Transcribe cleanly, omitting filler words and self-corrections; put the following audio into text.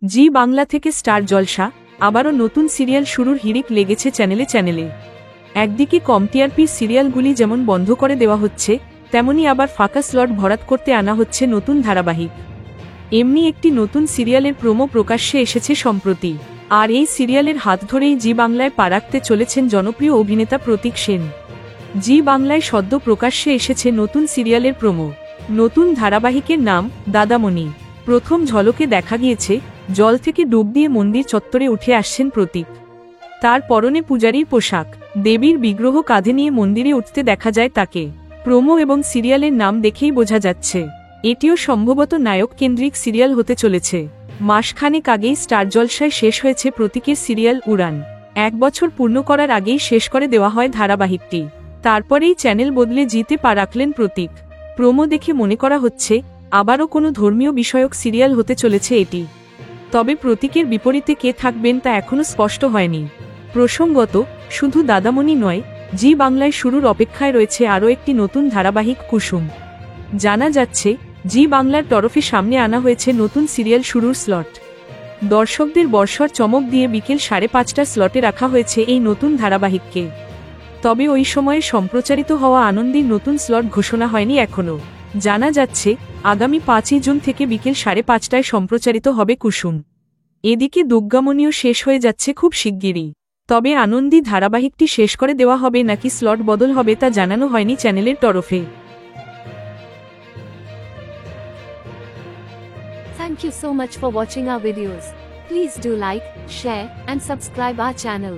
জি বাংলা থেকে স্টার জলসা আবারও নতুন সিরিয়াল শুরুর হিড়িক লেগেছে চ্যানেলে চ্যানেলে। একদিকে কম টিআরপির সিরিয়ালগুলি যেমন বন্ধ করে দেওয়া হচ্ছে, তেমনি আবার ফাঁকা স্লট ভরাট করতে আনা হচ্ছে নতুন ধারাবাহিক। এমনি একটি নতুন সিরিয়ালের প্রোমো প্রকাশ্যে এসেছে সম্প্রতি। আর এই সিরিয়ালের হাত ধরেই জি বাংলায় পা রাখতে চলেছেন জনপ্রিয় অভিনেতা প্রতীক সেন। জি বাংলায় সদ্য প্রকাশ্যে এসেছে নতুন সিরিয়ালের প্রোমো। নতুন ধারাবাহিকের নাম দাদামণি। প্রথম ঝলকে দেখা গিয়েছে জল থেকে ডুব দিয়ে মন্দির চত্বরে উঠে আসছেন প্রতীক। তার পরনে পূজারীর পোশাক, দেবীর বিগ্রহ কাঁধে নিয়ে মন্দিরে উঠতে দেখা যায় তাকে। প্রোমো এবং সিরিয়ালের নাম দেখেই বোঝা যাচ্ছে এটিও সম্ভবত নায়ক কেন্দ্রিক সিরিয়াল হতে চলেছে। মাসখানেক আগেই স্টার জলসায় শেষ হয়েছে প্রতীকের সিরিয়াল উড়ান। 1 বছর পূর্ণ করার আগেই শেষ করে দেওয়া হয় ধারাবাহিকটি। তারপরেই চ্যানেল বদলে জিতে পা রাখলেন প্রতীক। প্রোমো দেখে মনে করা হচ্ছে আবারও কোনো ধর্মীয় বিষয়ক সিরিয়াল হতে চলেছে এটি। তবে প্রতীকের বিপরীতে কে থাকবেন তা এখনও স্পষ্ট হয়নি। প্রসঙ্গত, শুধু দাদামণি নয়, জি বাংলায় শুরুর অপেক্ষায় রয়েছে আরও একটি নতুন ধারাবাহিক কুসুম। জানা যাচ্ছে জি বাংলার তরফে সামনে আনা হয়েছে নতুন সিরিয়াল শুরুর স্লট। দর্শকদের বর্ষর চমক দিয়ে বিকেল 5:30 স্লটে রাখা হয়েছে এই নতুন ধারাবাহিককে। তবে ওই সময়ে সম্প্রচারিত হওয়া আনন্দীর নতুন স্লট ঘোষণা হয়নি এখনও। জানা যাচ্ছে আগামী 5ই জুন থেকে বিকেল 5:30টায় সম্প্রচারিত হবে কুসুম। এদিকে দুর্গামণিও শেষ হয়ে যাচ্ছে খুব শিগগিরই। তবে আনন্দী ধারাবাহিকটি শেষ করে দেওয়া হবে নাকি স্লট বদল হবে তা জানানো হয়নি চ্যানেলের তরফে। Thank you so much for watching our videos. Please do like, share, and subscribe our channel.